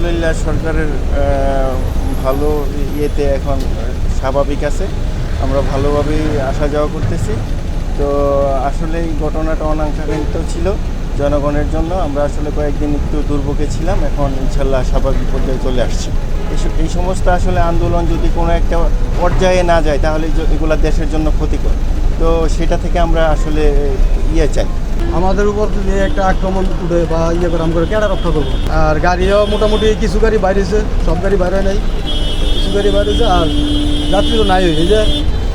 আলহামদুলিল্লাহ সরকারের ভালো ইয়েতে এখন স্বাভাবিক আছে, আমরা ভালোভাবেই আসা যাওয়া করতেছি। তো আসলে এই ঘটনাটা অনাকাঙ্ক্ষিত ছিল জনগণের জন্য। আমরা আসলে কয়েকদিন একটু দুর্ভোগে ছিলাম, এখন ইনশাল্লাহ স্বাভাবিক পর্যায়ে চলে আসছি। এই সমস্ত আসলে আন্দোলন যদি কোনো একটা পর্যায়ে না যায় তাহলে এগুলা দেশের জন্য ক্ষতিকর। তো সেটা থেকে আমরা আসলে চাই। আমাদের উপর যদি একটা আক্রমণ উঠে বা করে আমরা কেডা রক্ষা করবো। আর গাড়িও মোটামুটি কিছু গাড়ি বাইরেছে, সব গাড়ি বাইরে নাই, কিছু গাড়ি বাইরেছে। আর যাত্রী তো নাই, এই যে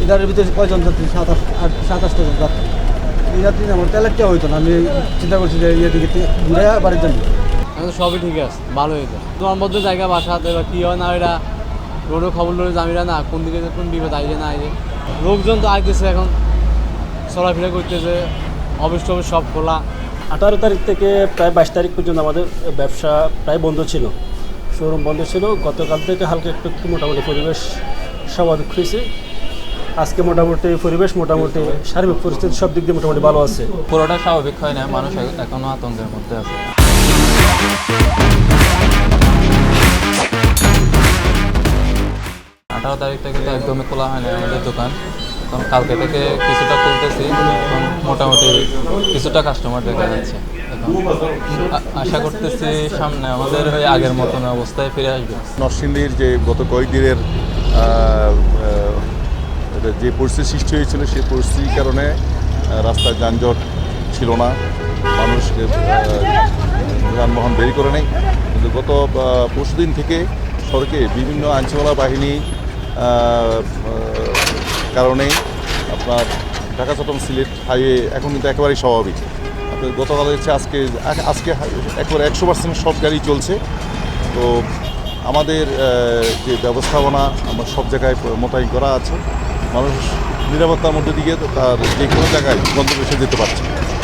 এই গাড়ির ভিতরে কয়জন যাত্রী, 27টা জন যাত্রী। এই যাত্রী আমার তেলেরটা হইতো না, আমি চিন্তা করছি যে দিকে ঘুরে বাড়ির জন্য। সবই ঠিক আছে, ভালো হয়েছে। তোমার মধ্যে জায়গা বাসাতে বা কী হয় না এটা রোডে খবর লড়ে জামিরা না কোন দিকে কোন বিপদ আইলে না আইলে। লোকজন তো আইতেছে, এখন চলাফেরা করতেছে, অফিস টফিস সব খোলা। 18 তারিখ থেকে প্রায় 22 তারিখ পর্যন্ত আমাদের ব্যবসা প্রায় বন্ধ ছিল, শোরুম বন্ধ ছিল। গতকাল থেকে হালকা একটু মোটামুটি পরিবেশ স্বাভাবিক হয়েছে। আজকে মোটামুটি পরিবেশ মোটামুটি সার্বিক পরিস্থিতি সব দিক দিয়ে মোটামুটি ভালো আছে। পুরোটা স্বাভাবিক হয় না, মানুষ এখনও আতঙ্কের মধ্যে আছে। 18 তারিখ থেকে তো একদমই খোলা হয় না আমাদের দোকান। এখন কালকে থেকে কিছুটা খুলতেছি, এখন মোটামুটি কিছুটা কাস্টমার দেখা যাচ্ছে। এখন আশা করতেছি সামনে আমাদের ওই আগের মতন অবস্থায় ফিরে আসবে। নরসিংদীর যে গত কয়েকদিনের যে পরিস্থিতি সৃষ্টি হয়েছিল সেই পরিস্থিতির কারণে রাস্তায় যানজট ছিল না, মানুষ যানবাহন বের করে নেয়। কিন্তু গত পরশুদিন থেকে সড়কে বিভিন্ন আইনশৃঙ্খলা বাহিনী কারণে আপনার ঢাকা চট্টগ্রাম সিলেট হাইওয়ে এখন কিন্তু একেবারেই স্বাভাবিক। আপনার গতকাল হচ্ছে আজকে একেবারে 100% সব গাড়ি চলছে। তো আমাদের যে ব্যবস্থাপনা আমার সব জায়গায় মোতায়েন করা আছে, মানুষ নিরাপত্তার মধ্যে দিকে তার যে কোনো জায়গায় গন্তব্যে যেতে পারছে।